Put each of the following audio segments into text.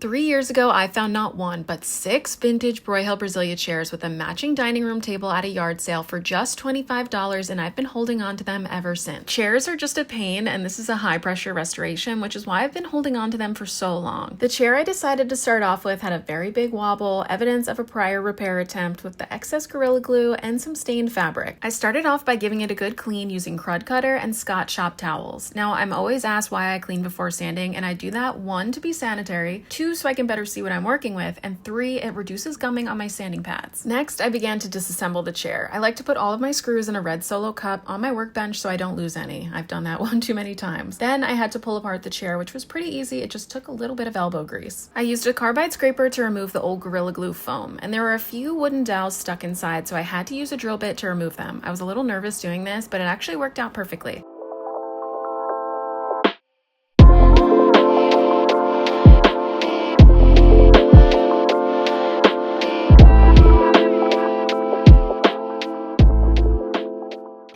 3 years ago, I found not one, but 6 vintage Broyhill Brasilia chairs with a matching dining room table at a yard sale for just $25, and I've been holding on to them ever since. Chairs are just a pain, and this is a high-pressure restoration, which is why I've been holding on to them for so long. The chair I decided to start off with had a very big wobble, evidence of a prior repair attempt with the excess Gorilla Glue and some stained fabric. I started off by giving it a good clean using Crud Cutter and Scotch shop towels. Now, I'm always asked why I clean before sanding, and I do that 1, to be sanitary, 2, so I can better see what I'm working with, and 3, it reduces gumming on my sanding pads. Next, I began to disassemble the chair. I like to put all of my screws in a red Solo cup on my workbench so I don't lose any. I've done that one too many times. Then I had to pull apart the chair, which was pretty easy. It just took a little bit of elbow grease. I used a carbide scraper to remove the old Gorilla Glue foam, and there were a few wooden dowels stuck inside, so I had to use a drill bit to remove them. I was a little nervous doing this, but it actually worked out perfectly.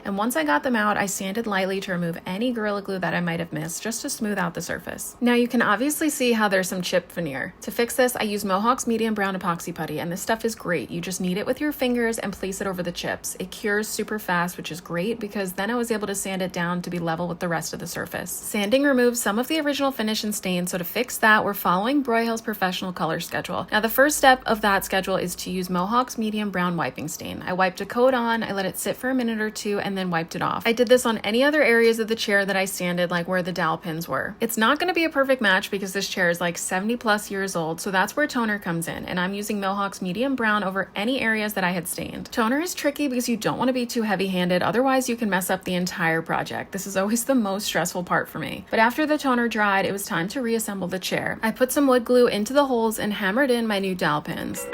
And once I got them out, I sanded lightly to remove any Gorilla Glue that I might have missed, just to smooth out the surface. Now you can obviously see how there's some chipped veneer. To fix this, I use Mohawk's medium brown epoxy putty, and this stuff is great. You just knead it with your fingers and place it over the chips. It cures super fast, which is great because then I was able to sand it down to be level with the rest of the surface. Sanding removes some of the original finish and stain, so to fix that, we're following Broyhill's professional color schedule. Now the first step of that schedule is to use Mohawk's medium brown wiping stain. I wiped a coat on, I let it sit for a minute or two, and then wiped it off. I did this on any other areas of the chair that I sanded, like where the dowel pins were. It's not going to be a perfect match because this chair is like 70+ years old, so that's where toner comes in, and I'm using Mohawk's medium brown over any areas that I had stained. Toner is tricky because you don't want to be too heavy-handed, otherwise you can mess up the entire project. This is always the most stressful part for me. But after the toner dried, it was time to reassemble the chair. I put some wood glue into the holes and hammered in my new dowel pins.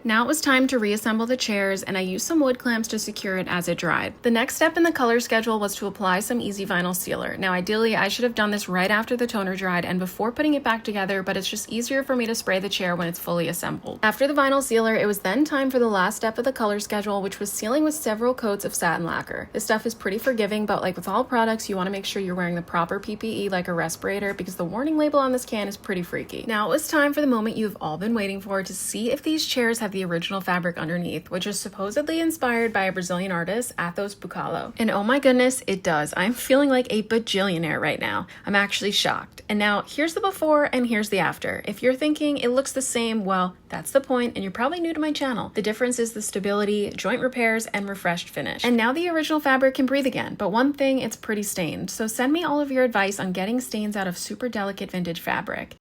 Now it was time to reassemble the chairs, and I used some wood clamps to secure it as it dried. The next step in the color schedule was to apply some easy vinyl sealer. Now ideally I should have done this right after the toner dried and before putting it back together, but it's just easier for me to spray the chair when it's fully assembled. After the vinyl sealer, it was then time for the last step of the color schedule, which was sealing with several coats of satin lacquer. This stuff is pretty forgiving, but like with all products, you want to make sure you're wearing the proper PPE like a respirator because the warning label on this can is pretty freaky. Now it was time for the moment you've all been waiting for, to see if these chairs have the original fabric underneath, which is supposedly inspired by a Brazilian artist, Athos Bucalo. And oh my goodness, it does. I'm feeling like a bajillionaire right now. I'm actually shocked. And now here's the before and here's the after. If you're thinking it looks the same, well, that's the point, and you're probably new to my channel. The difference is the stability, joint repairs, and refreshed finish. And now the original fabric can breathe again, but one thing, it's pretty stained. So send me all of your advice on getting stains out of super delicate vintage fabric.